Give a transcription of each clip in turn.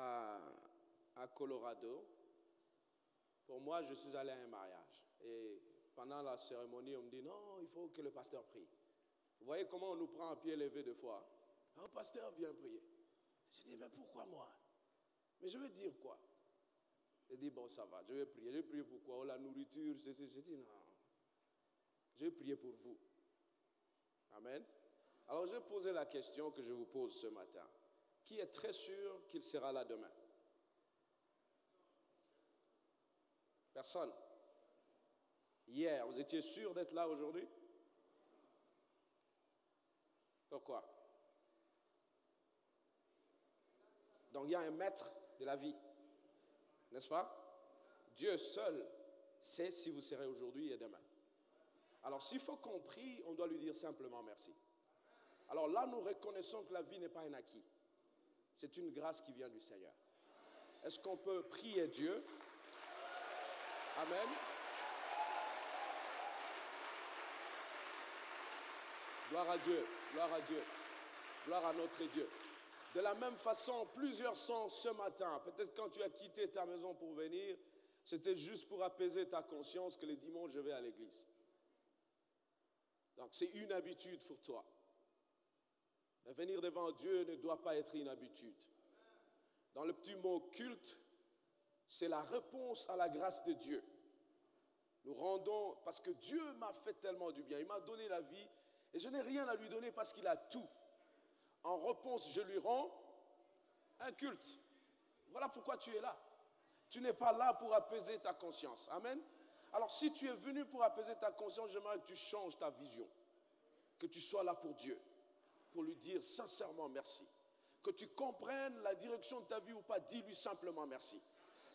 à Colorado. Pour moi, je suis allé à un mariage. Et pendant la cérémonie, on me dit, non, il faut que le pasteur prie. Vous voyez comment on nous prend à pied levé deux fois? Un pasteur vient prier. Je dis, mais pourquoi moi? Mais je veux dire quoi? Il dit, bon, ça va, je vais prier. Je vais prier pourquoi? Oh, la nourriture, ceci. Je dis, non. Je vais prier pour vous. Amen. Alors, je vais poser la question que je vous pose ce matin. Qui est très sûr qu'il sera là demain? Personne. Hier, vous étiez sûr d'être là aujourd'hui? Pourquoi? Donc, il y a un maître de la vie. N'est-ce pas? Dieu seul sait si vous serez aujourd'hui et demain. Alors, s'il faut qu'on prie, on doit lui dire simplement merci. Alors là, nous reconnaissons que la vie n'est pas un acquis. C'est une grâce qui vient du Seigneur. Est-ce qu'on peut prier Dieu? Amen. Gloire à Dieu, gloire à Dieu, gloire à notre Dieu. De la même façon, plusieurs sont ce matin. Peut-être quand tu as quitté ta maison pour venir, c'était juste pour apaiser ta conscience que les dimanches, je vais à l'église. Donc, c'est une habitude pour toi. Mais venir devant Dieu ne doit pas être une habitude. Dans le petit mot culte, c'est la réponse à la grâce de Dieu. Nous rendons, parce que Dieu m'a fait tellement du bien. Il m'a donné la vie et je n'ai rien à lui donner parce qu'il a tout. En réponse, je lui rends un culte. Voilà pourquoi tu es là. Tu n'es pas là pour apaiser ta conscience. Amen. Alors si tu es venu pour apaiser ta conscience, j'aimerais que tu changes ta vision. Que tu sois là pour Dieu. Pour lui dire sincèrement merci. Que tu comprennes la direction de ta vie ou pas, dis-lui simplement merci.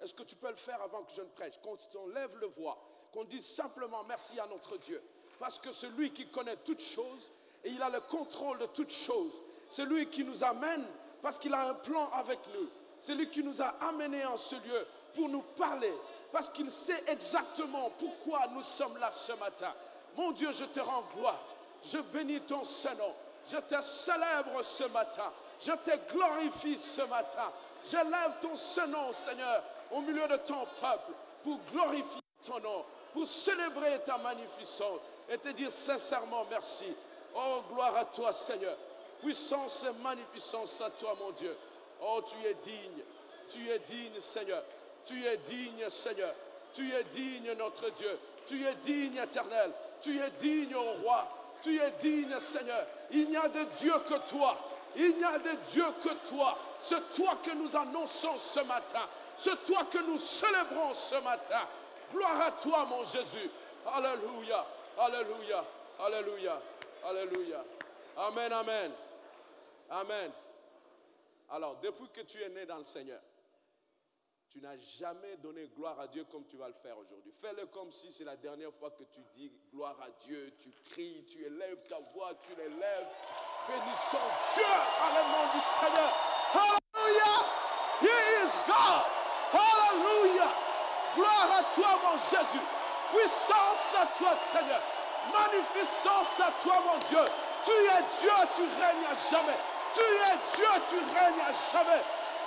Est-ce que tu peux le faire avant que je ne prêche? Qu'on lève le voix, qu'on dise simplement merci à notre Dieu. Parce que c'est lui qui connaît toutes choses et il a le contrôle de toutes choses. C'est lui qui nous amène parce qu'il a un plan avec nous. C'est lui qui nous a amenés en ce lieu pour nous parler. Parce qu'il sait exactement pourquoi nous sommes là ce matin. Mon Dieu, je te rends gloire. Je bénis ton Saint-Nom. Je te célèbre ce matin. Je te glorifie ce matin. J'élève ton Saint-Nom, Seigneur, au milieu de ton peuple pour glorifier ton nom, pour célébrer ta magnificence et te dire sincèrement merci. Oh, gloire à toi, Seigneur. Puissance et magnificence à toi, mon Dieu. Oh, tu es digne, Seigneur. Tu es digne, Seigneur. Tu es digne, notre Dieu. Tu es digne, éternel. Tu es digne, ô roi. Tu es digne, Seigneur. Il n'y a de Dieu que toi. Il n'y a de Dieu que toi. C'est toi que nous annonçons ce matin. C'est toi que nous célébrons ce matin. Gloire à toi, mon Jésus. Alléluia. Alléluia. Alléluia. Alléluia. Amen, amen. Amen. Alors, depuis que tu es né dans le Seigneur, tu n'as jamais donné gloire à Dieu comme tu vas le faire aujourd'hui. Fais-le comme si c'est la dernière fois que tu dis gloire à Dieu. Tu cries, tu élèves ta voix, tu l'élèves. Bénissons Dieu dans le nom du Seigneur. Alléluia. He is God. Alléluia. Gloire à toi, mon Jésus. Puissance à toi, Seigneur. Magnificence à toi, mon Dieu. Tu es Dieu, tu règnes à jamais. Tu es Dieu, tu règnes à jamais.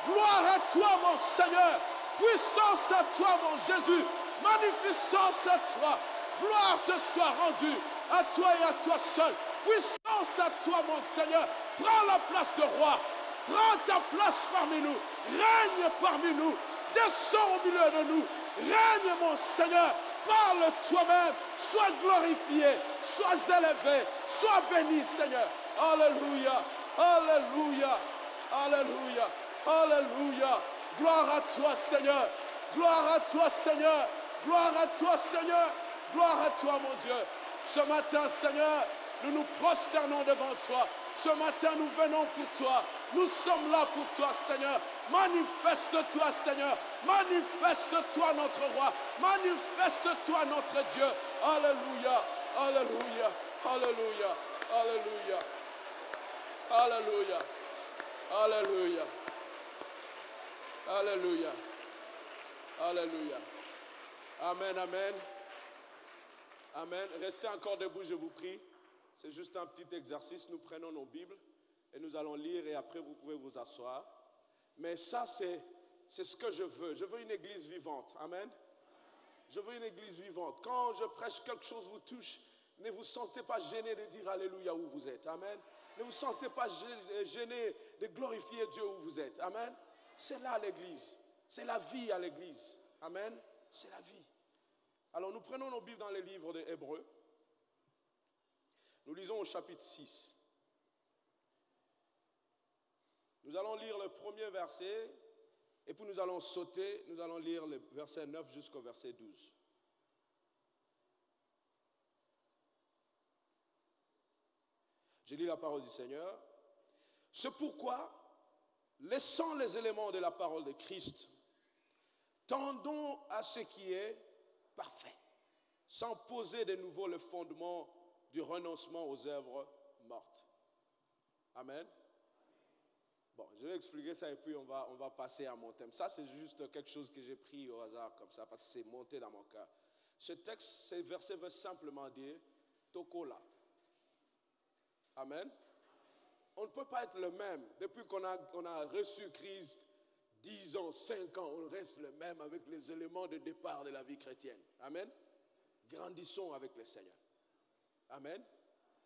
Gloire à toi, mon Seigneur. Puissance à toi, mon Jésus. Magnificence à toi. Gloire te soit rendue à toi et à toi seul. Puissance à toi, mon Seigneur. Prends la place de roi. Prends ta place parmi nous. Règne parmi nous. Descends au milieu de nous. Règne, mon Seigneur. Parle toi-même. Sois glorifié. Sois élevé. Sois béni, Seigneur. Alléluia. Alléluia. Alléluia. Alléluia. Gloire à toi, Seigneur. Gloire à toi, Seigneur. Gloire à toi, Seigneur. Gloire à toi, mon Dieu. Ce matin, Seigneur, nous nous prosternons devant toi. Ce matin, nous venons pour toi. Nous sommes là pour toi, Seigneur. Manifeste-toi, Seigneur. Manifeste-toi, notre roi. Manifeste-toi, notre Dieu. Alléluia. Alléluia. Alléluia. Alléluia. Alléluia. Alléluia. Alléluia. Alléluia. Amen, amen. Amen. Restez encore debout, je vous prie. C'est juste un petit exercice. Nous prenons nos Bibles et nous allons lire et après vous pouvez vous asseoir. Mais ça, c'est ce que je veux. Je veux une église vivante. Amen. Je veux une église vivante. Quand je prêche, quelque chose vous touche, ne vous sentez pas gêné de dire Alléluia où vous êtes. Amen. Ne vous sentez pas gêné de glorifier Dieu où vous êtes. Amen. C'est là l'église. C'est la vie à l'église. Amen. C'est la vie. Alors nous prenons nos Bibles dans les livres des Hébreux. Nous lisons au chapitre 6. Nous allons lire le premier verset et puis nous allons sauter, nous allons lire le verset 9 jusqu'au verset 12. Je lis la parole du Seigneur. C'est pourquoi, laissant les éléments de la parole de Christ, tendons à ce qui est parfait, sans poser de nouveau le fondement du renoncement aux œuvres mortes. Amen. Bon, je vais expliquer ça et puis on va passer à mon thème. Ça, c'est juste quelque chose que j'ai pris au hasard comme ça, parce que c'est monté dans mon cœur. Ce texte, ces versets veulent simplement dire Tokola. Amen. On ne peut pas être le même. Depuis qu'on a reçu Christ, 10 ans, 5 ans, on reste le même avec les éléments de départ de la vie chrétienne. Amen. Grandissons avec le Seigneur. Amen.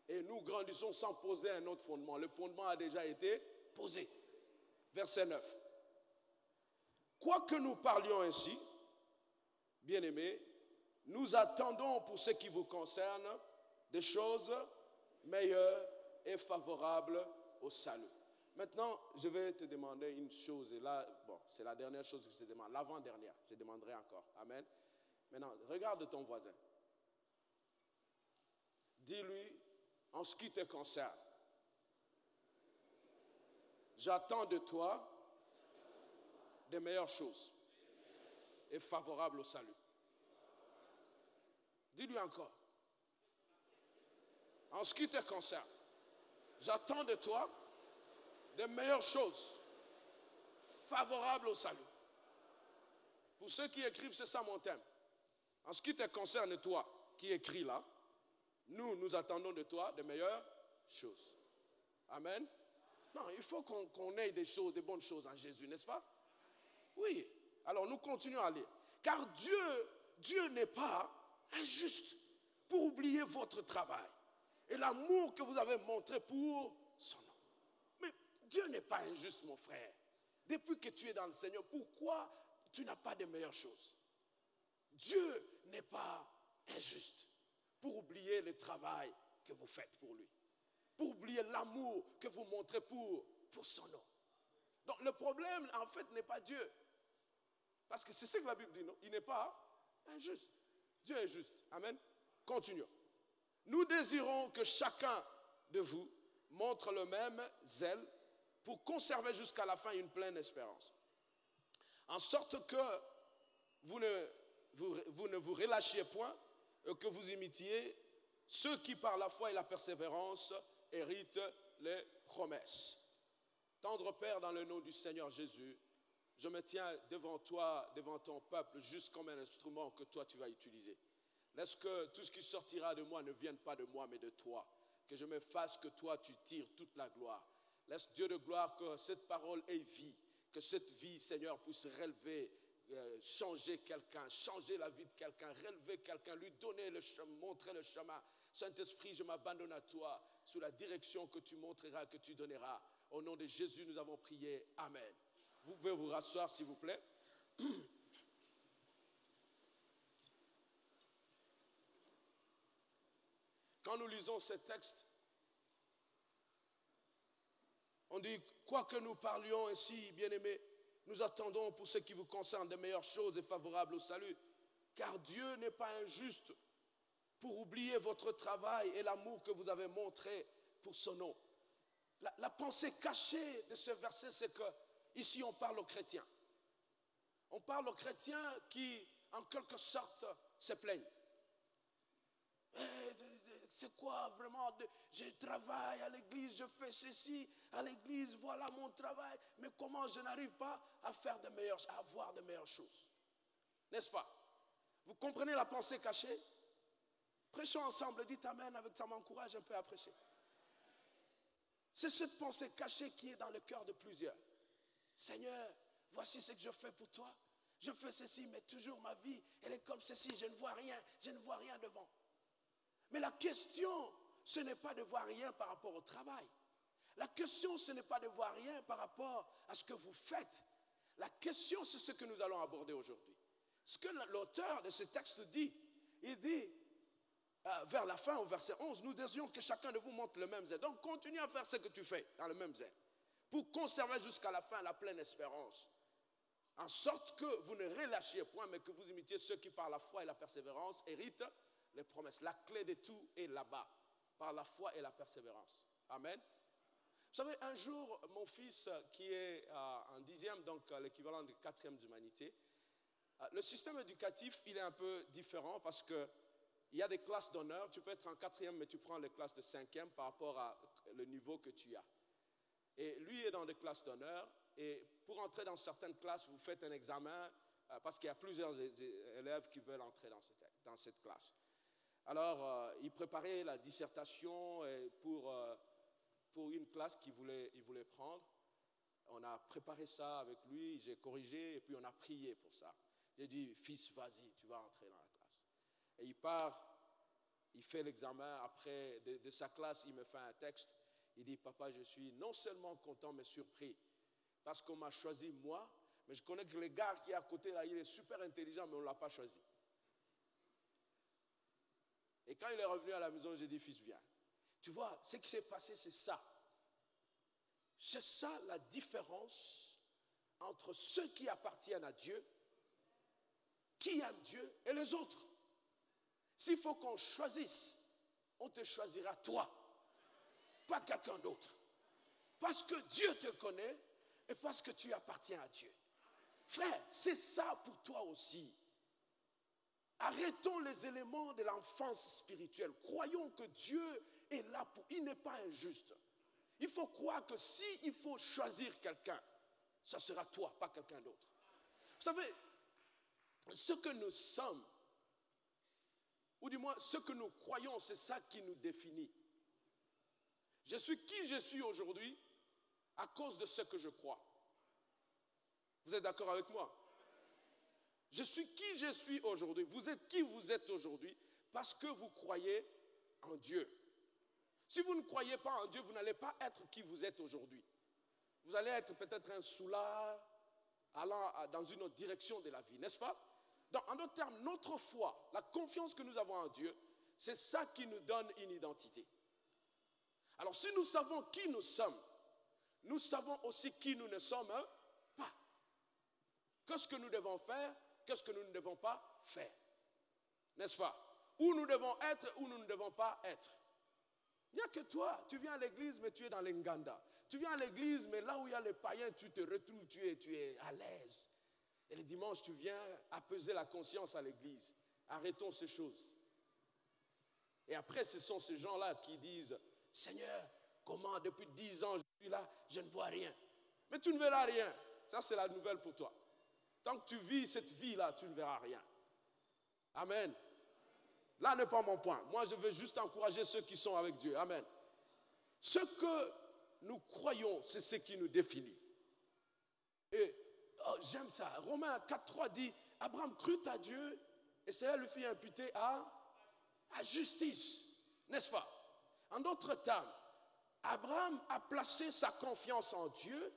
Et nous grandissons sans poser un autre fondement. Le fondement a déjà été posé. Verset 9. Quoique nous parlions ainsi, bien-aimés, nous attendons pour ce qui vous concerne des choses meilleures et favorables au salut. Maintenant, je vais te demander une chose, et là, bon, c'est la dernière chose que je te demande, l'avant-dernière, je demanderai encore. Amen. Maintenant, regarde ton voisin. Dis-lui, en ce qui te concerne, j'attends de toi des meilleures choses et favorables au salut. Dis-lui encore. En ce qui te concerne, j'attends de toi des meilleures choses favorables au salut. Pour ceux qui écrivent, c'est ça mon thème. En ce qui te concerne, toi qui écris là, nous attendons de toi des meilleures choses. Amen. Non, il faut qu'on ait des choses, des bonnes choses en Jésus, n'est-ce pas? Oui. Alors nous continuons à lire. Car Dieu n'est pas injuste pour oublier votre travail et l'amour que vous avez montré pour son nom. Mais Dieu n'est pas injuste, mon frère. Depuis que tu es dans le Seigneur, pourquoi tu n'as pas de meilleures choses? Dieu n'est pas injuste pour oublier le travail que vous faites pour lui, pour oublier l'amour que vous montrez pour son nom. Donc le problème, en fait, n'est pas Dieu. Parce que c'est ce que la Bible dit, non? Il n'est pas injuste. Dieu est juste. Amen. Continuons. Nous désirons que chacun de vous montre le même zèle pour conserver jusqu'à la fin une pleine espérance. En sorte que vous ne vous relâchiez point et que vous imitiez ceux qui par la foi et la persévérance héritent les promesses. Tendre Père, dans le nom du Seigneur Jésus, je me tiens devant toi, devant ton peuple, juste comme un instrument que toi tu vas utiliser. Laisse que tout ce qui sortira de moi ne vienne pas de moi mais de toi. Que je me fasse que toi tu tires toute la gloire. Laisse Dieu de gloire que cette parole ait vie. Que cette vie, Seigneur, puisse relever, changer quelqu'un, changer la vie de quelqu'un, relever quelqu'un, lui donner le chemin, montrer le chemin. Saint-Esprit, je m'abandonne à toi sous la direction que tu montreras, que tu donneras. Au nom de Jésus, nous avons prié. Amen. Vous pouvez vous rasseoir, s'il vous plaît. Quand nous lisons ce texte, on dit, quoi que nous parlions ainsi, bien-aimés, nous attendons pour ce qui vous concerne de meilleures choses et favorables au salut. Car Dieu n'est pas injuste pour oublier votre travail et l'amour que vous avez montré pour son nom. La pensée cachée de ce verset, c'est que ici on parle aux chrétiens. On parle aux chrétiens qui, en quelque sorte, se plaignent. C'est quoi vraiment, je travaille à l'église, je fais ceci à l'église, voilà mon travail, mais comment je n'arrive pas à faire à avoir de meilleures choses? N'est-ce pas? Vous comprenez la pensée cachée? Prêchons ensemble, dites Amen, avec ça m'encourage un peu à prêcher. C'est cette pensée cachée qui est dans le cœur de plusieurs. Seigneur, voici ce que je fais pour toi. Je fais ceci, mais toujours ma vie, elle est comme ceci, je ne vois rien devant. Mais la question, ce n'est pas de voir rien par rapport au travail. La question, ce n'est pas de voir rien par rapport à ce que vous faites. La question, c'est ce que nous allons aborder aujourd'hui. Ce que l'auteur de ce texte dit, il dit, vers la fin, au verset 11, nous désirons que chacun de vous montre le même zèle. Donc, continue à faire ce que tu fais dans le même zèle, pour conserver jusqu'à la fin la pleine espérance. En sorte que vous ne relâchiez point, mais que vous imitiez ceux qui, par la foi et la persévérance, héritent les promesses. La clé de tout est là-bas, par la foi et la persévérance. Amen. Vous savez, un jour, mon fils, qui est en 10e, donc l'équivalent de 4e d'humanité, le système éducatif, il est un peu différent parce qu'il y a des classes d'honneur. Tu peux être en 4e, mais tu prends les classes de 5e par rapport au niveau que tu as. Et lui est dans des classes d'honneur. Et pour entrer dans certaines classes, vous faites un examen parce qu'il y a plusieurs élèves qui veulent entrer dans cette classe. Alors, il préparait la dissertation pour une classe qu'il voulait prendre. On a préparé ça avec lui, j'ai corrigé et puis on a prié pour ça. J'ai dit, fils, vas-y, tu vas entrer dans la classe. Et il part, il fait l'examen. Après, de sa classe, il me fait un texte. Il dit, papa, je suis non seulement content, mais surpris. Parce qu'on m'a choisi moi, mais je connais que le gars qui est à côté là, il est super intelligent, mais on ne l'a pas choisi. Et quand il est revenu à la maison, j'ai dit, fils, viens. Tu vois, ce qui s'est passé, c'est ça. C'est ça la différence entre ceux qui appartiennent à Dieu, qui aiment Dieu, et les autres. S'il faut qu'on choisisse, on te choisira toi, pas quelqu'un d'autre. Parce que Dieu te connaît, et parce que tu appartiens à Dieu. Frère, c'est ça pour toi aussi. Arrêtons les éléments de l'enfance spirituelle. Croyons que Dieu est là pour... Il n'est pas injuste. Il faut croire que s'il faut choisir quelqu'un, ça sera toi, pas quelqu'un d'autre. Vous savez, ce que nous sommes, ou du moins ce que nous croyons, c'est ça qui nous définit. Je suis qui je suis aujourd'hui à cause de ce que je crois. Vous êtes d'accord avec moi? Je suis qui je suis aujourd'hui. Vous êtes qui vous êtes aujourd'hui parce que vous croyez en Dieu. Si vous ne croyez pas en Dieu, vous n'allez pas être qui vous êtes aujourd'hui. Vous allez être peut-être un soulard allant dans une autre direction de la vie, n'est-ce pas? Donc, en d'autres termes, notre foi, la confiance que nous avons en Dieu, c'est ça qui nous donne une identité. Alors, si nous savons qui nous sommes, nous savons aussi qui nous ne sommes pas. Qu'est-ce que nous devons faire? Qu'est-ce que nous ne devons pas faire? N'est-ce pas? Où nous devons être, où nous ne devons pas être. Il n'y a que toi, tu viens à l'église, mais tu es dans l'Enganda. Tu viens à l'église, mais là où il y a les païens, tu te retrouves, tu es à l'aise. Et le dimanche, tu viens apaiser la conscience à l'église. Arrêtons ces choses. Et après, ce sont ces gens-là qui disent, Seigneur, comment depuis 10 ans je suis là, je ne vois rien. Mais tu ne verras rien. Ça, c'est la nouvelle pour toi. Tant que tu vis cette vie-là, tu ne verras rien. Amen. Là n'est pas mon point. Moi, je veux juste encourager ceux qui sont avec Dieu. Amen. Ce que nous croyons, c'est ce qui nous définit. Et j'aime ça. Romains 4.3 dit, Abraham crut à Dieu et cela lui fit imputer à justice. N'est-ce pas? En d'autres termes, Abraham a placé sa confiance en Dieu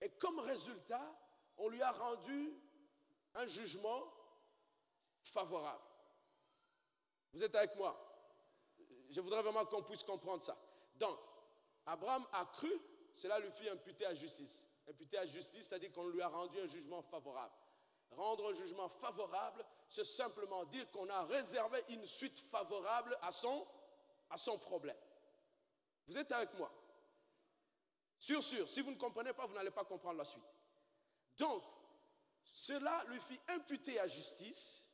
et comme résultat, on lui a rendu un jugement favorable. Vous êtes avec moi? Je voudrais vraiment qu'on puisse comprendre ça. Donc, Abraham a cru, cela lui fit imputer à justice. Imputer à justice, c'est-à-dire qu'on lui a rendu un jugement favorable. Rendre un jugement favorable, c'est simplement dire qu'on a réservé une suite favorable à son problème. Vous êtes avec moi? Sûr, si vous ne comprenez pas, vous n'allez pas comprendre la suite. Donc, cela lui fit imputer à justice.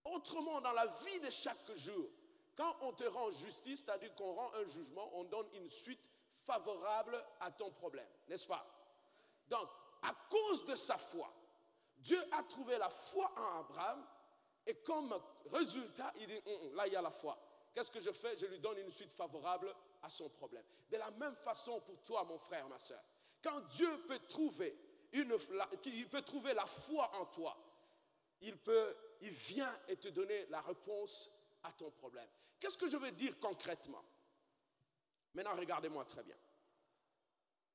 Autrement, dans la vie de chaque jour, quand on te rend justice, c'est-à-dire qu'on rend un jugement, on donne une suite favorable à ton problème, n'est-ce pas? Donc, à cause de sa foi, Dieu a trouvé la foi en Abraham et comme résultat, il dit, là il y a la foi. Qu'est-ce que je fais? Je lui donne une suite favorable à son problème. De la même façon pour toi, mon frère, ma soeur. Quand Dieu peut trouver la foi en toi, il vient et te donner la réponse à ton problème. Qu'est-ce que je veux dire concrètement? Maintenant, regardez-moi très bien.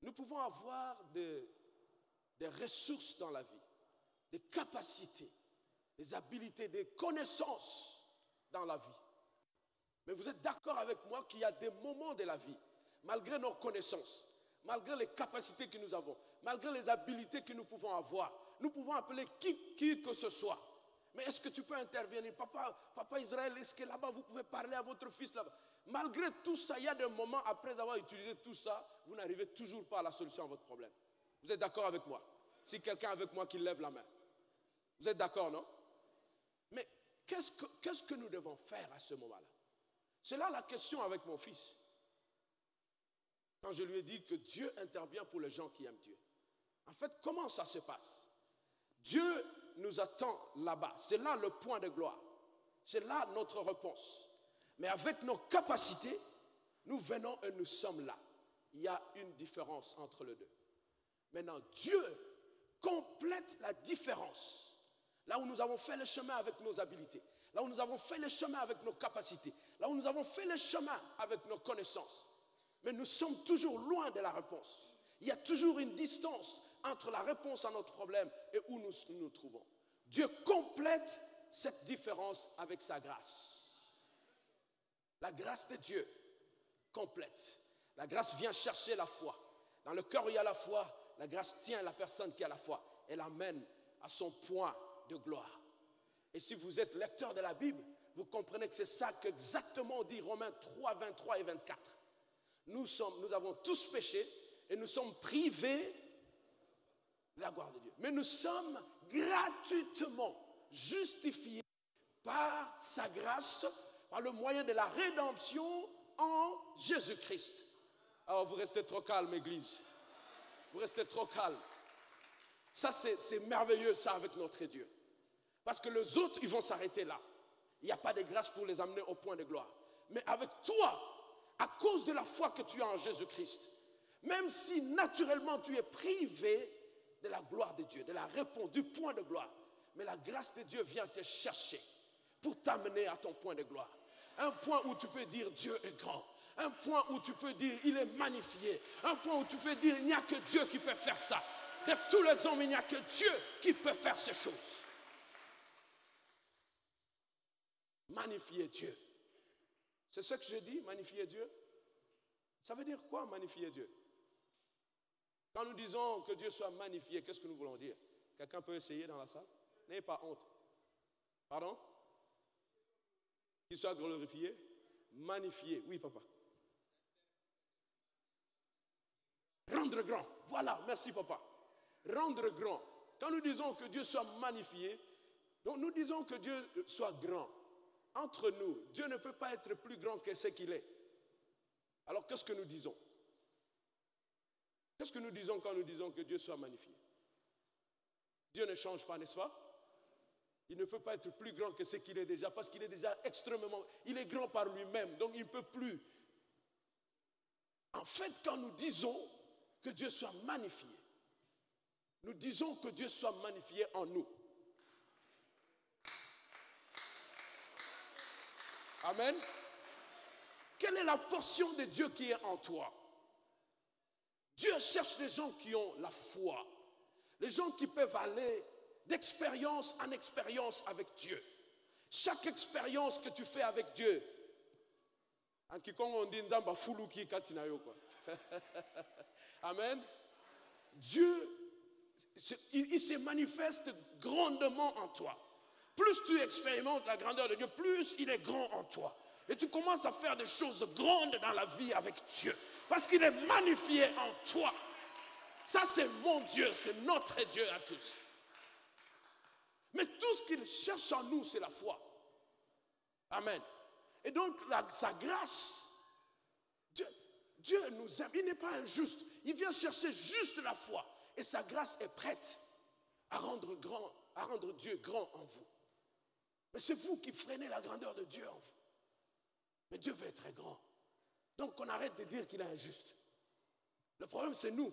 Nous pouvons avoir des ressources dans la vie, des capacités, des habiletés, des connaissances dans la vie. Mais vous êtes d'accord avec moi qu'il y a des moments de la vie, malgré nos connaissances, malgré les capacités que nous avons, malgré les habiletés que nous pouvons avoir, nous pouvons appeler qui que ce soit. Mais est-ce que tu peux intervenir? Papa Israël, est-ce que là-bas vous pouvez parler à votre fils là-bas? Malgré tout ça, il y a des moments, après avoir utilisé tout ça, vous n'arrivez toujours pas à la solution à votre problème. Vous êtes d'accord avec moi? Si quelqu'un avec moi qui lève la main. Vous êtes d'accord, non? Mais qu'est-ce que nous devons faire à ce moment-là? C'est là la question avec mon fils. Quand je lui ai dit que Dieu intervient pour les gens qui aiment Dieu. En fait, comment ça se passe? Dieu nous attend là-bas. C'est là le point de gloire. C'est là notre réponse. Mais avec nos capacités, nous venons et nous sommes là. Il y a une différence entre les deux. Maintenant, Dieu complète la différence. Là où nous avons fait le chemin avec nos habiletés, là où nous avons fait le chemin avec nos capacités, là où nous avons fait le chemin avec nos connaissances. Mais nous sommes toujours loin de la réponse. Il y a toujours une distance entre la réponse à notre problème et où nous nous trouvons. Dieu complète cette différence avec sa grâce. La grâce de Dieu complète. La grâce vient chercher la foi. Dans le cœur où il y a la foi, la grâce tient la personne qui a la foi et l'amène à son point de gloire. Et si vous êtes lecteur de la Bible, vous comprenez que c'est ça qu'exactement dit Romains 3, 23 et 24. Nous avons tous péché et nous sommes privés de la gloire de Dieu. Mais nous sommes gratuitement justifiés par sa grâce, par le moyen de la rédemption en Jésus-Christ. Alors vous restez trop calme, Église. Vous restez trop calme. Ça, c'est merveilleux, ça, avec notre Dieu. Parce que les autres, ils vont s'arrêter là. Il n'y a pas de grâce pour les amener au point de gloire. Mais avec toi, à cause de la foi que tu as en Jésus-Christ, même si naturellement tu es privé de la gloire de Dieu, de la réponse, du point de gloire, mais la grâce de Dieu vient te chercher pour t'amener à ton point de gloire. Un point où tu peux dire Dieu est grand. Un point où tu peux dire il est magnifié. Un point où tu peux dire il n'y a que Dieu qui peut faire ça. De tous les hommes, il n'y a que Dieu qui peut faire ces choses. Magnifier Dieu. C'est ce que je dis, magnifier Dieu. Ça veut dire quoi, magnifier Dieu? Quand nous disons que Dieu soit magnifié, qu'est-ce que nous voulons dire? Quelqu'un peut essayer dans la salle? N'ayez pas honte. Pardon? Qu'il soit glorifié? Magnifié. Oui, papa. Rendre grand. Voilà, merci, papa. Rendre grand. Quand nous disons que Dieu soit magnifié, donc nous disons que Dieu soit grand. Entre nous, Dieu ne peut pas être plus grand que ce qu'il est. Alors qu'est-ce que nous disons? Qu'est-ce que nous disons quand nous disons que Dieu soit magnifié? Dieu ne change pas, n'est-ce pas? Il ne peut pas être plus grand que ce qu'il est déjà, parce qu'il est déjà extrêmement... Il est grand par lui-même, donc il ne peut plus. En fait, quand nous disons que Dieu soit magnifié, nous disons que Dieu soit magnifié en nous. Amen. Quelle est la portion de Dieu qui est en toi? Dieu cherche les gens qui ont la foi. Les gens qui peuvent aller d'expérience en expérience avec Dieu. Chaque expérience que tu fais avec Dieu. En quiconque on dit nzamba fulu ki katina yo quoi. Amen. Dieu, il se manifeste grandement en toi. Plus tu expérimentes la grandeur de Dieu, plus il est grand en toi. Et tu commences à faire des choses grandes dans la vie avec Dieu. Parce qu'il est magnifié en toi. Ça, c'est mon Dieu, c'est notre Dieu à tous. Mais tout ce qu'il cherche en nous, c'est la foi. Amen. Et donc, sa grâce, Dieu nous aime. Il n'est pas injuste. Il vient chercher juste la foi. Et sa grâce est prête à rendre Dieu grand en vous. Mais c'est vous qui freinez la grandeur de Dieu en vous. Mais Dieu veut être très grand. Donc, on arrête de dire qu'il est injuste. Le problème, c'est nous.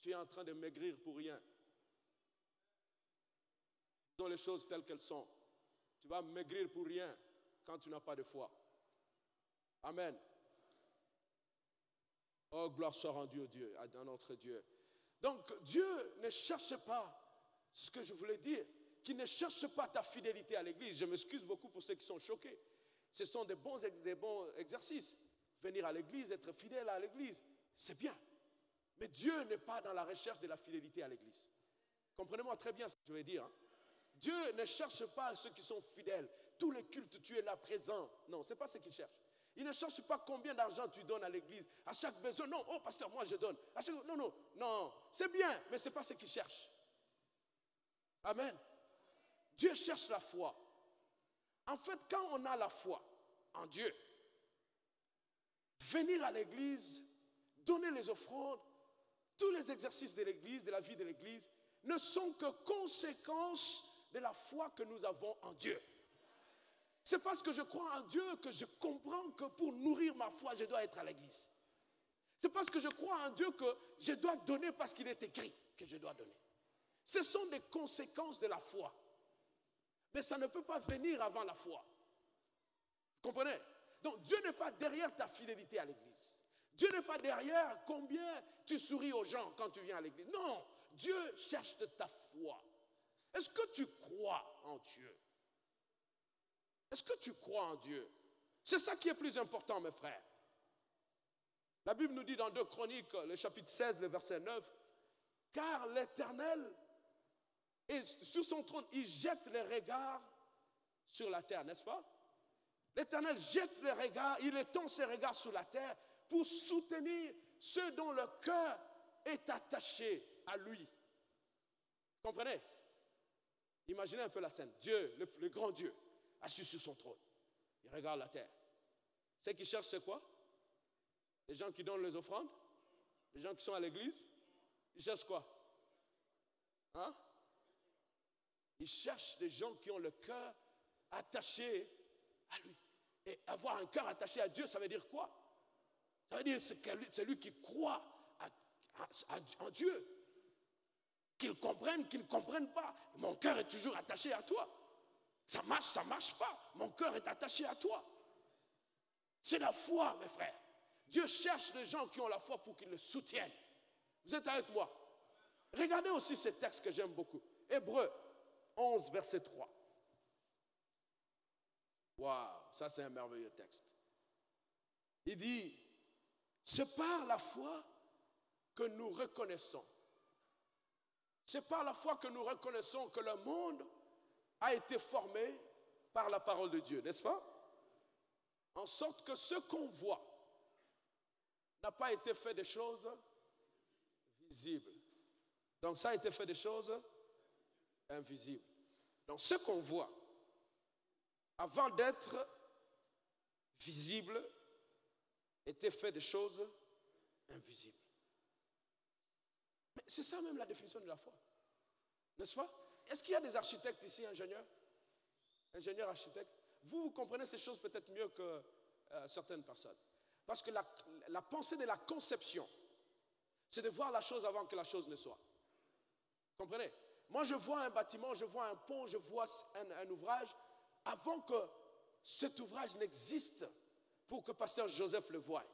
Tu es en train de maigrir pour rien. Disons les choses telles qu'elles sont. Tu vas maigrir pour rien quand tu n'as pas de foi. Amen. Oh, gloire soit rendue au Dieu, à notre Dieu. Donc, Dieu ne cherche pas, ce que je voulais dire, qu'il ne cherche pas ta fidélité à l'église. Je m'excuse beaucoup pour ceux qui sont choqués. Ce sont des bons exercices. Venir à l'église, être fidèle à l'église, c'est bien. Mais Dieu n'est pas dans la recherche de la fidélité à l'église. Comprenez-moi très bien ce que je veux dire. Hein? Dieu ne cherche pas ceux qui sont fidèles. Tous les cultes, tu es là présent. Non, ce n'est pas ce qu'il cherche. Il ne cherche pas combien d'argent tu donnes à l'église. À chaque besoin, non, oh pasteur, moi je donne. Non, c'est bien, mais ce n'est pas ce qu'il cherche. Amen. Dieu cherche la foi. En fait, quand on a la foi en Dieu, venir à l'église, donner les offrandes, tous les exercices de l'église, de la vie de l'église, ne sont que conséquences de la foi que nous avons en Dieu. C'est parce que je crois en Dieu que je comprends que pour nourrir ma foi, je dois être à l'église. C'est parce que je crois en Dieu que je dois donner parce qu'il est écrit que je dois donner. Ce sont des conséquences de la foi. Mais ça ne peut pas venir avant la foi. Vous comprenez? Donc Dieu n'est pas derrière ta fidélité à l'église. Dieu n'est pas derrière combien tu souris aux gens quand tu viens à l'église. Non, Dieu cherche ta foi. Est-ce que tu crois en Dieu? Est-ce que tu crois en Dieu? C'est ça qui est plus important, mes frères. La Bible nous dit dans 2 Chroniques, le chapitre 16, le verset 9, « Car l'Éternel est sur son trône, il jette les regards sur la terre, n'est-ce pas? L'Éternel jette les regards, il étend ses regards sur la terre pour soutenir ceux dont le cœur est attaché à lui. » Comprenez? Imaginez un peu la scène. Dieu, le grand Dieu, assis sur son trône. Il regarde la terre. Ce qu'il cherche, c'est quoi? Les gens qui donnent les offrandes? Les gens qui sont à l'église? Ils cherchent quoi? Hein? Ils cherchent des gens qui ont le cœur attaché à lui. Et avoir un cœur attaché à Dieu, ça veut dire quoi? Ça veut dire que c'est lui qui croit en Dieu. Qu'ils comprennent, qu'ils ne comprennent pas. Mon cœur est toujours attaché à toi. Ça marche pas. Mon cœur est attaché à toi. C'est la foi, mes frères. Dieu cherche les gens qui ont la foi pour qu'ils le soutiennent. Vous êtes avec moi? Regardez aussi ce texte que j'aime beaucoup. Hébreux 11, verset 3. Waouh, ça c'est un merveilleux texte. Il dit, c'est par la foi que nous reconnaissons. C'est par la foi que nous reconnaissons que le monde a été formé par la parole de Dieu, n'est-ce pas? En sorte que ce qu'on voit n'a pas été fait des choses visibles. Donc ça a été fait des choses invisibles. Donc ce qu'on voit, avant d'être visible, était fait des choses invisibles. Mais c'est ça même la définition de la foi. N'est-ce pas? Est-ce qu'il y a des architectes ici, ingénieurs? Ingénieurs, architectes? Vous comprenez ces choses peut-être mieux que certaines personnes. Parce que la pensée de la conception, c'est de voir la chose avant que la chose ne soit. Comprenez? Moi, je vois un bâtiment, je vois un pont, je vois un ouvrage, avant que cet ouvrage n'existe pour que pasteur Joseph le voie.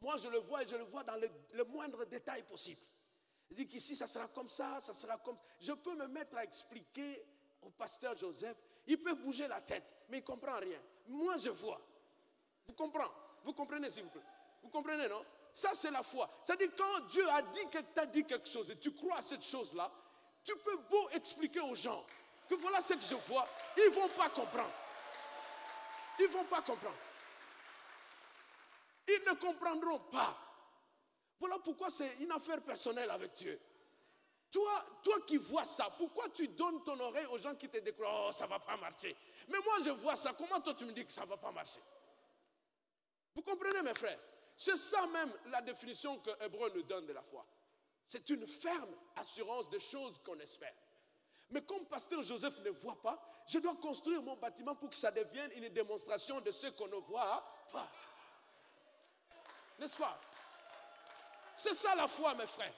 Moi, je le vois et je le vois dans le moindre détail possible. Il dit qu'ici, ça sera comme ça, ça sera comme ça. Je peux me mettre à expliquer au pasteur Joseph. Il peut bouger la tête, mais il ne comprend rien. Moi, je vois. Vous comprenez? Vous comprenez, s'il vous plaît? Vous comprenez, non? Ça, c'est la foi. C'est-à-dire, quand Dieu t'a dit quelque chose et tu crois à cette chose-là, tu peux beau expliquer aux gens que voilà ce que je vois, ils ne vont pas comprendre. Ils ne vont pas comprendre. Ils ne comprendront pas. Voilà pourquoi c'est une affaire personnelle avec Dieu. Toi qui vois ça, pourquoi tu donnes ton oreille aux gens qui te disent oh, ça ne va pas marcher? Mais moi, je vois ça. Comment toi, tu me dis que ça ne va pas marcher? Vous comprenez, mes frères? C'est ça même la définition que Hébreu nous donne de la foi. C'est une ferme assurance des choses qu'on espère. Mais comme pasteur Joseph ne voit pas, je dois construire mon bâtiment pour que ça devienne une démonstration de ce qu'on ne voit pas. N'est-ce pas? C'est ça la foi, mes frères.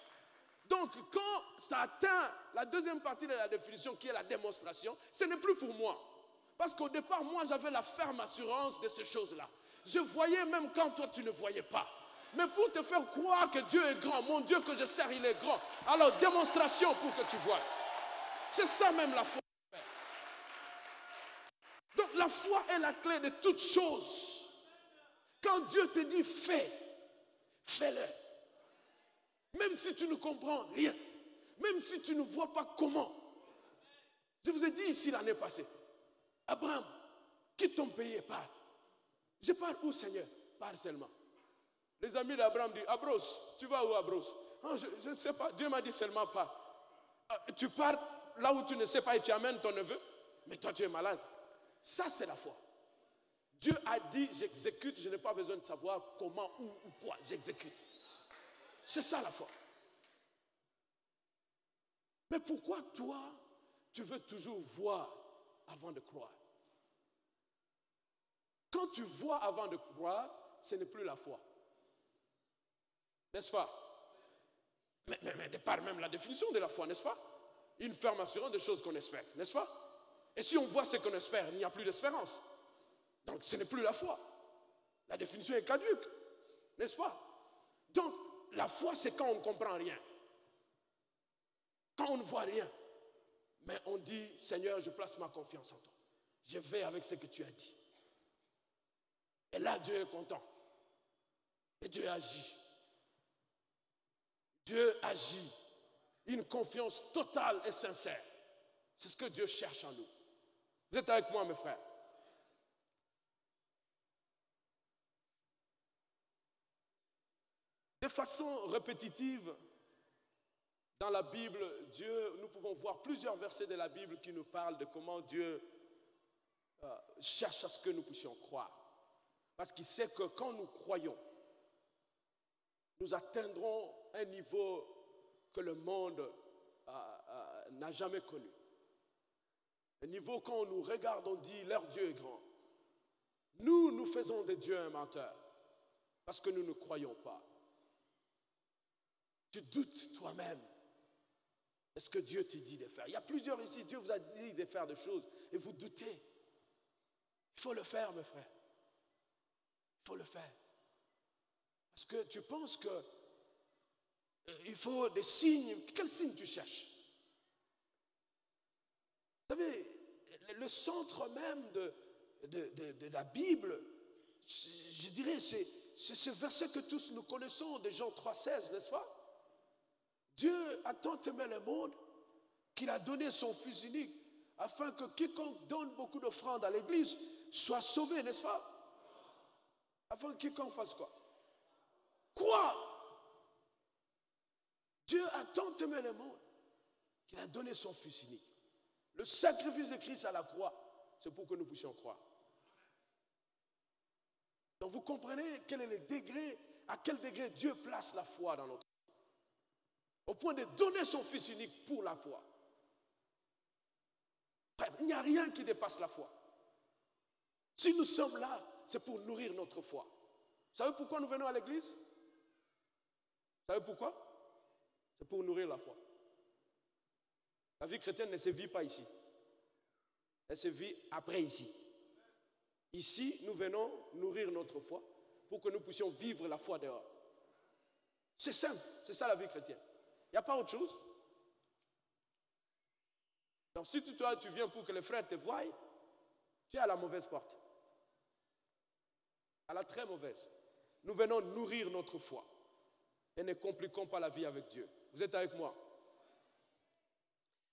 Donc, quand ça atteint la deuxième partie de la définition, qui est la démonstration, ce n'est plus pour moi. Parce qu'au départ, moi, j'avais la ferme assurance de ces choses-là. Je voyais même quand toi, tu ne voyais pas. Mais pour te faire croire que Dieu est grand, mon Dieu que je sers, il est grand. Alors, démonstration pour que tu vois. C'est ça même la foi. Donc, la foi est la clé de toute chose. Quand Dieu te dit fais, fais-le. Même si tu ne comprends rien. Même si tu ne vois pas comment. Je vous ai dit ici l'année passée. Abraham, quitte ton pays et pars. Je pars où, Seigneur? Pars seulement. Les amis d'Abraham disent, Abros, tu vas où, Abros? Oh, je ne sais pas, Dieu m'a dit seulement pars. Tu pars là où tu ne sais pas et tu amènes ton neveu, mais toi tu es malade. Ça c'est la foi. Dieu a dit, j'exécute, je n'ai pas besoin de savoir comment, où ou quoi, j'exécute. C'est ça la foi. Mais pourquoi toi, tu veux toujours voir avant de croire? Quand tu vois avant de croire, ce n'est plus la foi. N'est-ce pas? Mais de par même la définition de la foi, n'est-ce pas? Une ferme assurance des choses qu'on espère, n'est-ce pas? Et si on voit ce qu'on espère, il n'y a plus d'espérance. Donc ce n'est plus la foi. La définition est caduque, n'est-ce pas? Donc la foi, c'est quand on ne comprend rien. Quand on ne voit rien. Mais on dit, Seigneur, je place ma confiance en toi. Je vais avec ce que tu as dit. Et là, Dieu est content. Et Dieu agit. Dieu agit. Une confiance totale et sincère. C'est ce que Dieu cherche en nous. Vous êtes avec moi, mes frères? De façon répétitive, dans la Bible, nous pouvons voir plusieurs versets de la Bible qui nous parlent de comment Dieu cherche à ce que nous puissions croire. Parce qu'il sait que quand nous croyons, nous atteindrons un niveau que le monde n'a jamais connu. Un niveau quand on nous regarde, on dit, leur Dieu est grand. Nous faisons des dieux inventeurs parce que nous ne croyons pas. Tu doutes toi-même. Est-ce que Dieu te dit de faire? Il y a plusieurs ici, Dieu vous a dit de faire des choses et vous doutez. Il faut le faire, mes frères. Il faut le faire. Parce que tu penses que il faut des signes. Quels signes tu cherches? Vous savez, le centre même de la Bible, je dirais, c'est ce verset que tous nous connaissons, de Jean 3,16, n'est-ce pas? Dieu a tant aimé le monde qu'il a donné son Fils unique afin que quiconque donne beaucoup d'offrandes à l'Église soit sauvé, n'est-ce pas? Afin que quiconque fasse quoi? Quoi? Dieu a tant aimé le monde qu'il a donné son Fils unique. Le sacrifice de Christ à la croix, c'est pour que nous puissions croire. Donc vous comprenez quel est le degré, à quel degré Dieu place la foi dans notre vie. Au point de donner son Fils unique pour la foi. Il n'y a rien qui dépasse la foi. Si nous sommes là, c'est pour nourrir notre foi. Vous savez pourquoi nous venons à l'église? Vous savez pourquoi? C'est pour nourrir la foi. La vie chrétienne ne se vit pas ici. Elle se vit après ici. Ici, nous venons nourrir notre foi pour que nous puissions vivre la foi dehors. C'est simple, c'est ça la vie chrétienne. Il n'y a pas autre chose. Donc si tu viens pour que les frères te voient, tu es à la mauvaise porte. À la très mauvaise. Nous venons nourrir notre foi. Et ne compliquons pas la vie avec Dieu. Vous êtes avec moi?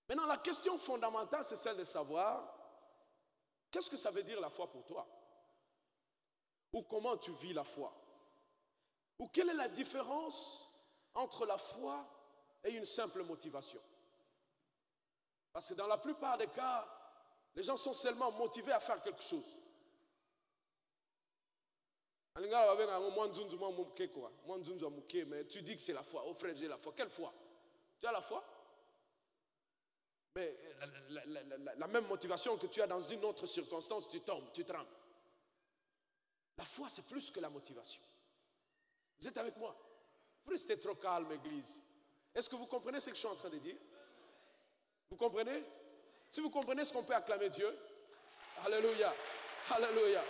Maintenant, la question fondamentale, c'est celle de savoir qu'est-ce que ça veut dire la foi pour toi? Ou comment tu vis la foi? Ou quelle est la différence entre la foi et une simple motivation? Parce que dans la plupart des cas, les gens sont seulement motivés à faire quelque chose. Mais tu dis que c'est la foi. Oh frère, j'ai la foi. Quelle foi? Tu as la foi? Mais la même motivation que tu as dans une autre circonstance, tu tombes, tu trembles. La foi, c'est plus que la motivation. Vous êtes avec moi? Vous restez trop calme, église. Est-ce que vous comprenez ce que je suis en train de dire? Vous comprenez? Si vous comprenez ce qu'on peut acclamer Dieu, alléluia, alléluia.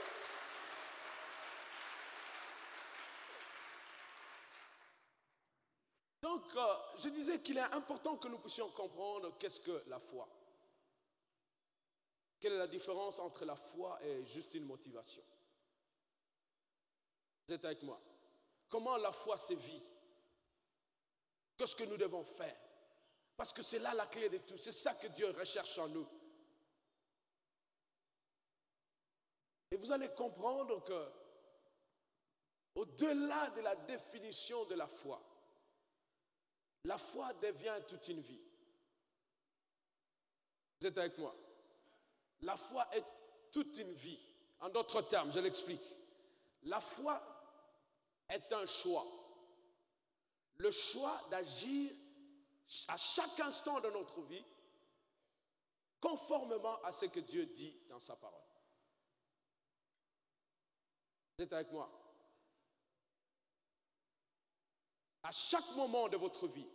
Donc, je disais qu'il est important que nous puissions comprendre qu'est-ce que la foi. Quelle est la différence entre la foi et juste une motivation? Vous êtes avec moi? Comment la foi sévit? Qu'est-ce que nous devons faire? Parce que c'est là la clé de tout. C'est ça que Dieu recherche en nous. Et vous allez comprendre que, au-delà de la définition de la foi devient toute une vie. Vous êtes avec moi? La foi est toute une vie. En d'autres termes, je l'explique. La foi est un choix. Le choix d'agir à chaque instant de notre vie conformément à ce que Dieu dit dans sa parole. Vous êtes avec moi? À chaque moment de votre vie,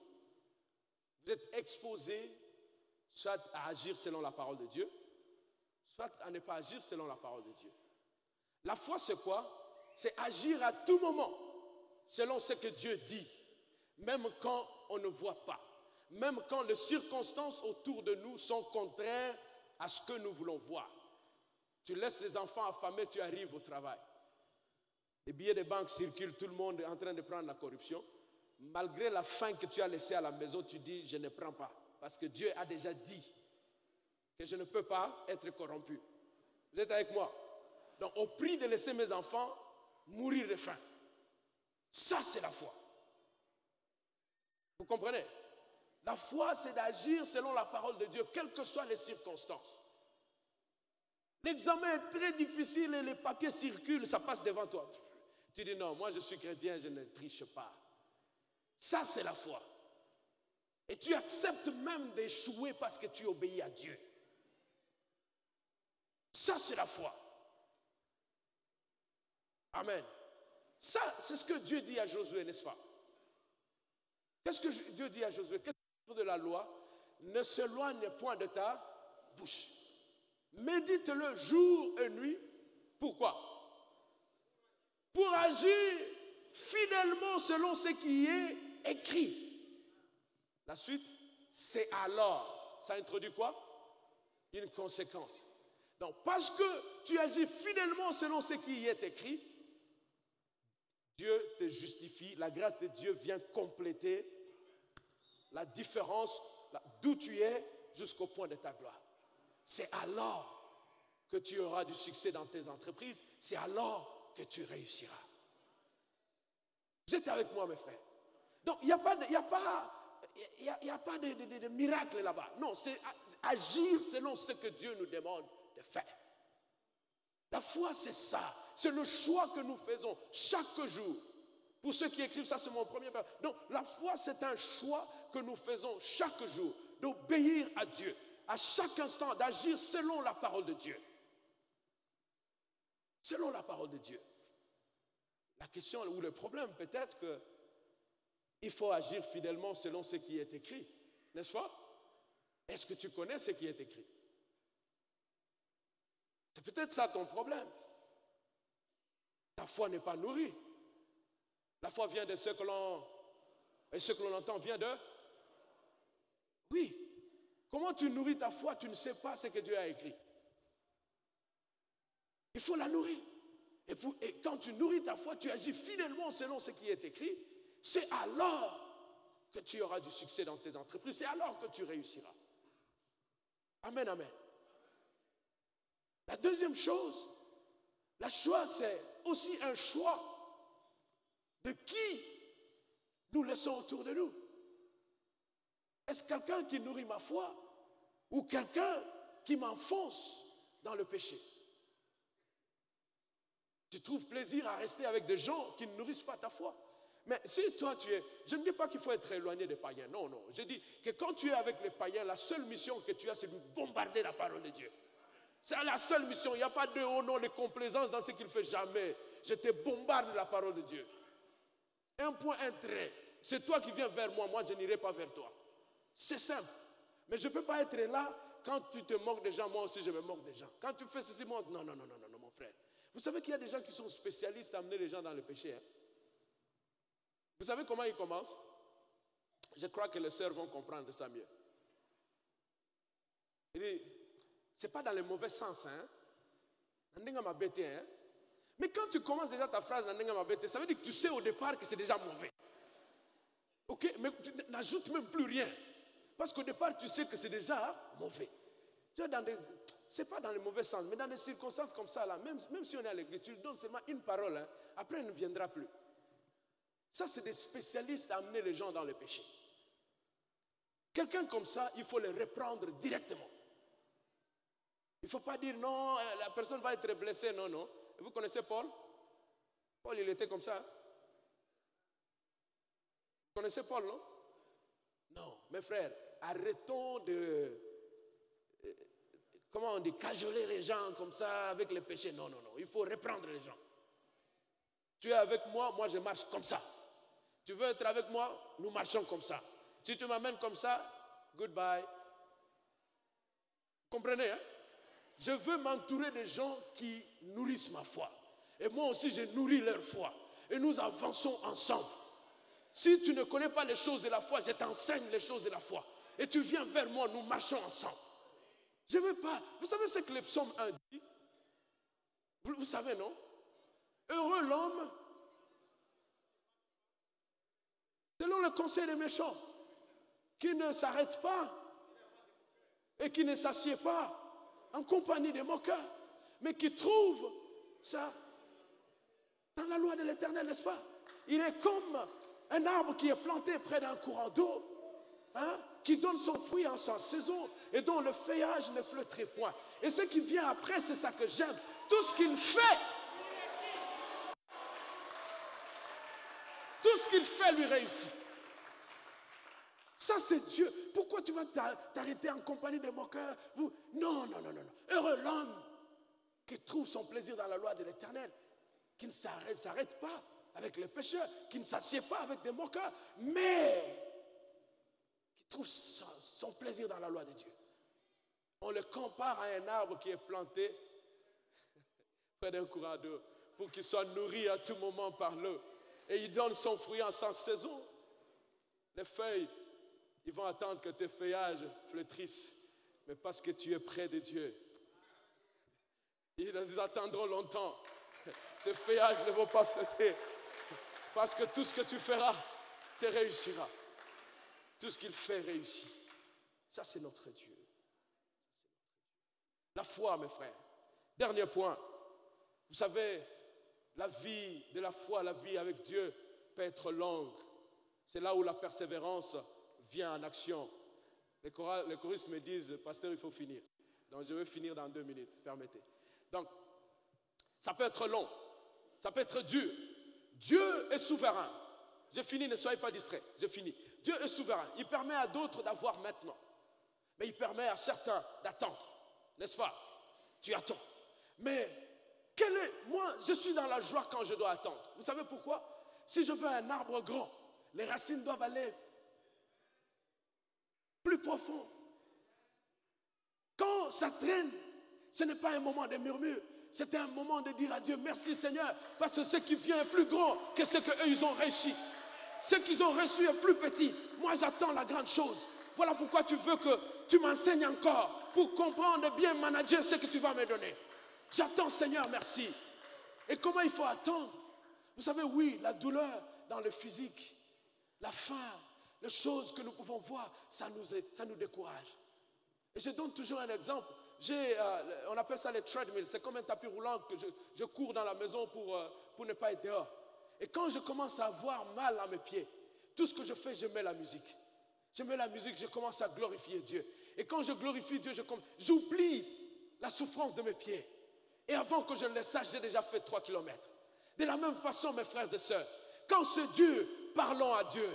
vous êtes exposé soit à agir selon la parole de Dieu, soit à ne pas agir selon la parole de Dieu. La foi, c'est quoi? C'est agir à tout moment selon ce que Dieu dit, même quand on ne voit pas, même quand les circonstances autour de nous sont contraires à ce que nous voulons voir. Tu laisses les enfants affamés, tu arrives au travail. Les billets de banque circulent, tout le monde est en train de prendre la corruption. Malgré la faim que tu as laissée à la maison, tu dis, je ne prends pas. Parce que Dieu a déjà dit que je ne peux pas être corrompu. Vous êtes avec moi? Donc, au prix de laisser mes enfants mourir de faim. Ça, c'est la foi. Vous comprenez? La foi, c'est d'agir selon la parole de Dieu, quelles que soient les circonstances. L'examen est très difficile et les papiers circulent, ça passe devant toi. Tu dis non, moi je suis chrétien, je ne triche pas. Ça, c'est la foi. Et tu acceptes même d'échouer parce que tu obéis à Dieu. Ça, c'est la foi. Amen. Ça, c'est ce que Dieu dit à Josué, n'est-ce pas? Qu'est-ce que Dieu dit à Josué? Qu'est-ce que de la loi? Ne s'éloigne point de ta bouche. Médite-le jour et nuit. Pourquoi? Pour agir fidèlement selon ce qui est écrit. La suite, c'est alors. Ça introduit quoi? Une conséquence. Donc, parce que tu agis fidèlement selon ce qui y est écrit, Dieu te justifie. La grâce de Dieu vient compléter la différence d'où tu es jusqu'au point de ta gloire. C'est alors que tu auras du succès dans tes entreprises. C'est alors que tu réussiras. Vous êtes avec moi, mes frères? Donc, il n'y a pas de miracle là-bas. Non, c'est agir selon ce que Dieu nous demande de faire. La foi, c'est ça. C'est le choix que nous faisons chaque jour. Pour ceux qui écrivent, ça c'est mon premier verset. Donc, la foi, c'est un choix que nous faisons chaque jour d'obéir à Dieu. À chaque instant, d'agir selon la parole de Dieu. Selon la parole de Dieu. La question ou le problème, peut-être qu'il faut agir fidèlement selon ce qui est écrit. N'est-ce pas? Est-ce que tu connais ce qui est écrit? C'est peut-être ça ton problème. Ta foi n'est pas nourrie. La foi vient de ce que l'on... Et ce que l'on entend vient de... Oui. Comment tu nourris ta foi? Tu ne sais pas ce que Dieu a écrit. Il faut la nourrir. Et quand tu nourris ta foi, tu agis fidèlement selon ce qui est écrit. C'est alors que tu auras du succès dans tes entreprises. C'est alors que tu réussiras. Amen, amen. La deuxième chose, la foi, c'est aussi un choix de qui nous laissons autour de nous. Est-ce quelqu'un qui nourrit ma foi ou quelqu'un qui m'enfonce dans le péché? Tu trouves plaisir à rester avec des gens qui ne nourrissent pas ta foi. Mais si toi tu es... Je ne dis pas qu'il faut être éloigné des païens. Non, non. Je dis que quand tu es avec les païens, la seule mission que tu as, c'est de bombarder la parole de Dieu. C'est la seule mission. Il n'y a pas de oh non, de complaisance dans ce qu'il fait jamais. Je te bombarde la parole de Dieu. Un point, un trait. C'est toi qui viens vers moi, moi je n'irai pas vers toi. C'est simple. Mais je ne peux pas être là quand tu te moques des gens, moi aussi je me moque des gens. Quand tu fais ceci, moi, non, mon frère. Vous savez qu'il y a des gens qui sont spécialistes à amener les gens dans le péché. Hein? Vous savez comment ils commencent? Je crois que les sœurs vont comprendre ça mieux. Il dit, ce n'est pas dans le mauvais sens. Hein? Mais quand tu commences déjà ta phrase, ça veut dire que tu sais au départ que c'est déjà mauvais. Ok, mais tu n'ajoutes même plus rien. Parce qu'au départ, tu sais que c'est déjà mauvais. Ce n'est pas dans le mauvais sens, mais dans des circonstances comme ça, là, même si on est à l'église, tu donnes seulement une parole, hein, après elle ne viendra plus. Ça, c'est des spécialistes à amener les gens dans le péché. Quelqu'un comme ça, il faut le reprendre directement. Il ne faut pas dire non, la personne va être blessée, non, non. Vous connaissez Paul? Paul, il était comme ça. Hein? Vous connaissez Paul, non? Non, mes frères, arrêtons de, comment on dit, cajoler les gens comme ça avec les péchés. Non, non, non, il faut reprendre les gens. Tu es avec moi, moi je marche comme ça. Tu veux être avec moi, nous marchons comme ça. Si tu m'amènes comme ça, goodbye. Comprenez, hein? Je veux m'entourer des gens qui nourrissent ma foi. Et moi aussi, je nourris leur foi. Et nous avançons ensemble. Si tu ne connais pas les choses de la foi, je t'enseigne les choses de la foi. Et tu viens vers moi, nous marchons ensemble. Je ne veux pas. Vous savez ce que le psaume 1 dit? Vous savez, non? Heureux l'homme, selon le conseil des méchants, qui ne s'arrête pas et qui ne s'assied pas en compagnie des moqueurs, mais qui trouve ça dans la loi de l'Éternel, n'est-ce pas? Il est comme un arbre qui est planté près d'un courant d'eau, hein, qui donne son fruit en sa saison et dont le feuillage ne flétrit point. Et ce qui vient après, c'est ça que j'aime. Tout ce qu'il fait, lui réussit. Ça, c'est Dieu. Pourquoi tu vas t'arrêter en compagnie des moqueurs? Non. Heureux l'homme qui trouve son plaisir dans la loi de l'Éternel, qui ne s'arrête pas avec les pécheurs, qui ne s'assied pas avec des moqueurs, mais qui trouve son plaisir dans la loi de Dieu. On le compare à un arbre qui est planté près d'un courant d'eau pour qu'il soit nourri à tout moment par l'eau. Et il donne son fruit en sa saison. Les feuilles, ils vont attendre que tes feuillages flétrissent. Mais parce que tu es près de Dieu, ils attendront longtemps. Tes feuillages ne vont pas flétrir. Parce que tout ce que tu feras, te réussira. Tout ce qu'il fait réussit. Ça, c'est notre Dieu. La foi, mes frères. Dernier point. Vous savez, la vie de la foi, la vie avec Dieu peut être longue. C'est là où la persévérance vient en action. Les choristes me disent, pasteur, il faut finir. Donc je vais finir dans 2 minutes, permettez. Donc, ça peut être long, ça peut être dur. Dieu est souverain. J'ai fini, ne soyez pas distraits, j'ai fini. Dieu est souverain. Il permet à d'autres d'avoir maintenant. Mais il permet à certains d'attendre. N'est-ce pas? Tu attends. Mais moi, je suis dans la joie quand je dois attendre. Vous savez pourquoi? Si je veux un arbre grand, les racines doivent aller plus profond. Quand ça traîne, ce n'est pas un moment de murmure. C'est un moment de dire à Dieu, merci Seigneur, parce que ce qui vient est plus grand que ce qu'eux ils ont réussi. Ce qu'ils ont reçu est plus petit. Moi, j'attends la grande chose. Voilà pourquoi tu veux que tu m'enseignes encore pour comprendre bien manager ce que tu vas me donner. J'attends Seigneur, merci. Et comment il faut attendre? Vous savez, oui, la douleur dans le physique, la faim, les choses que nous pouvons voir, ça nous décourage. Et je donne toujours un exemple. On appelle ça les treadmills. C'est comme un tapis roulant que je cours dans la maison pour ne pas être dehors. Et quand je commence à avoir mal à mes pieds, tout ce que je fais, je mets la musique. Je mets la musique, je commence à glorifier Dieu. Et quand je glorifie Dieu, j'oublie la souffrance de mes pieds. Et avant que je ne le sache, j'ai déjà fait 3 kilomètres. De la même façon, mes frères et sœurs, quand c'est Dieu, parlons à Dieu.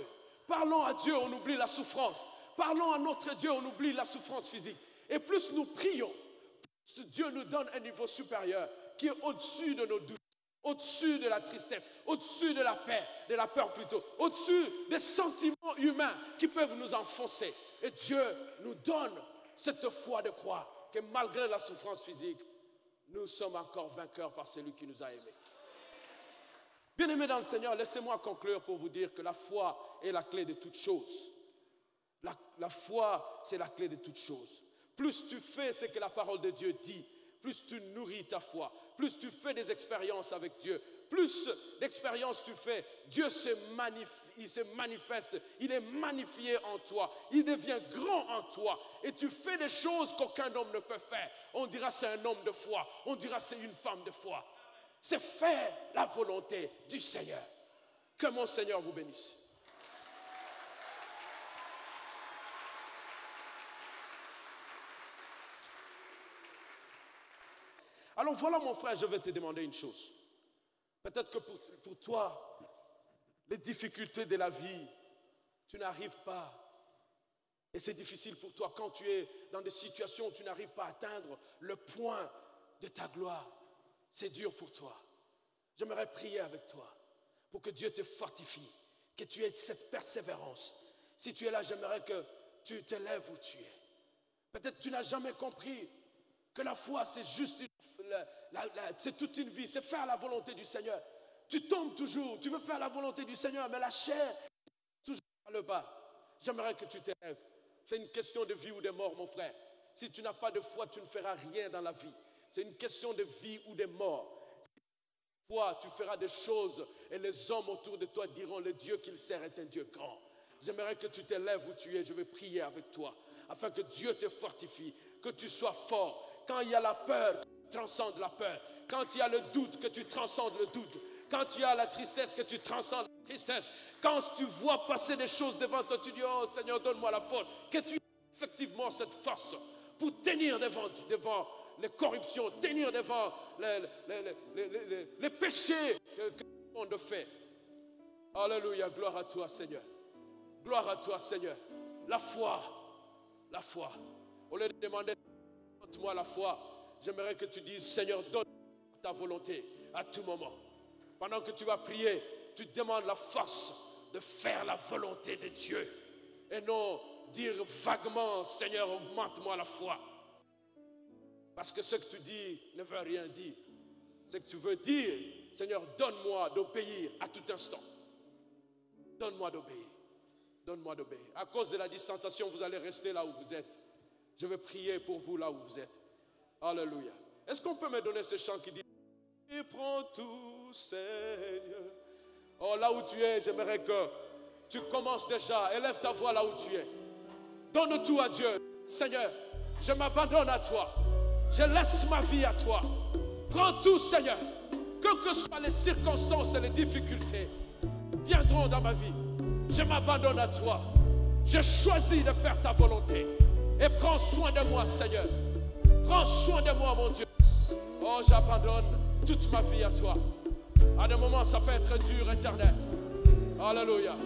Parlons à Dieu, on oublie la souffrance. Parlons à notre Dieu, on oublie la souffrance physique. Et plus nous prions, plus Dieu nous donne un niveau supérieur qui est au-dessus de nos doutes. au-dessus de la tristesse, au-dessus de la peur plutôt, au-dessus des sentiments humains qui peuvent nous enfoncer. Et Dieu nous donne cette foi de croire que malgré la souffrance physique, nous sommes encore vainqueurs par celui qui nous a aimés. Bien-aimés dans le Seigneur, laissez-moi conclure pour vous dire que la foi est la clé de toutes choses. La foi, c'est la clé de toutes choses. Plus tu fais ce que la parole de Dieu dit, plus tu nourris ta foi, plus tu fais des expériences avec Dieu, plus d'expériences tu fais, Dieu se manifeste, il est magnifié en toi, il devient grand en toi et tu fais des choses qu'aucun homme ne peut faire. On dira c'est un homme de foi, on dira c'est une femme de foi. C'est faire la volonté du Seigneur. Que mon Seigneur vous bénisse. Alors voilà mon frère, je vais te demander une chose. Peut-être que pour toi, les difficultés de la vie, tu n'arrives pas. Et c'est difficile pour toi quand tu es dans des situations où tu n'arrives pas à atteindre le point de ta gloire. C'est dur pour toi. J'aimerais prier avec toi pour que Dieu te fortifie, que tu aies cette persévérance. Si tu es là, j'aimerais que tu t'élèves où tu es. Peut-être que tu n'as jamais compris que la foi, c'est juste c'est toute une vie, c'est faire la volonté du Seigneur. Tu tombes toujours, tu veux faire la volonté du Seigneur, mais la chair, toujours par le bas. J'aimerais que tu t'élèves. C'est une question de vie ou de mort, mon frère. Si tu n'as pas de foi, tu ne feras rien dans la vie. C'est une question de vie ou de mort. Si tu as foi, tu feras des choses et les hommes autour de toi diront, le Dieu qu'il sert est un Dieu grand. J'aimerais que tu t'élèves où tu es, je vais prier avec toi, afin que Dieu te fortifie, que tu sois fort. Quand il y a la peur, tu transcendes la peur. Quand il y a le doute, que tu transcendes le doute. Quand il y a la tristesse, que tu transcendes la tristesse. Quand tu vois passer des choses devant toi, tu dis, oh Seigneur, donne-moi la force. Que tu aies effectivement cette force pour tenir devant les corruptions, tenir devant les péchés que le monde fait. Alléluia, gloire à toi Seigneur. Gloire à toi Seigneur. La foi. Au lieu de demander, donne-moi la foi, j'aimerais que tu dises, Seigneur, donne ta volonté à tout moment. Pendant que tu vas prier, tu te demandes la force de faire la volonté de Dieu. Et non dire vaguement, Seigneur, augmente-moi la foi. Parce que ce que tu dis ne veut rien dire. Ce que tu veux dire, Seigneur, donne-moi d'obéir à tout instant. Donne-moi d'obéir. Donne-moi d'obéir. À cause de la distanciation, vous allez rester là où vous êtes. Je vais prier pour vous là où vous êtes. Alléluia. Est-ce qu'on peut me donner ce chant qui dit, il prend tout, Seigneur. Oh, là où tu es, j'aimerais que tu commences déjà. Élève ta voix là où tu es. Donne tout à Dieu. Seigneur, je m'abandonne à toi. Je laisse ma vie à toi. Prends tout, Seigneur. Que soient les circonstances et les difficultés viendront dans ma vie. Je m'abandonne à toi. Je choisis de faire ta volonté. Et prends soin de moi, Seigneur. Prends soin de moi, mon Dieu. Oh, j'abandonne toute ma vie à toi. À des moments, ça peut être dur, éternel. Alléluia.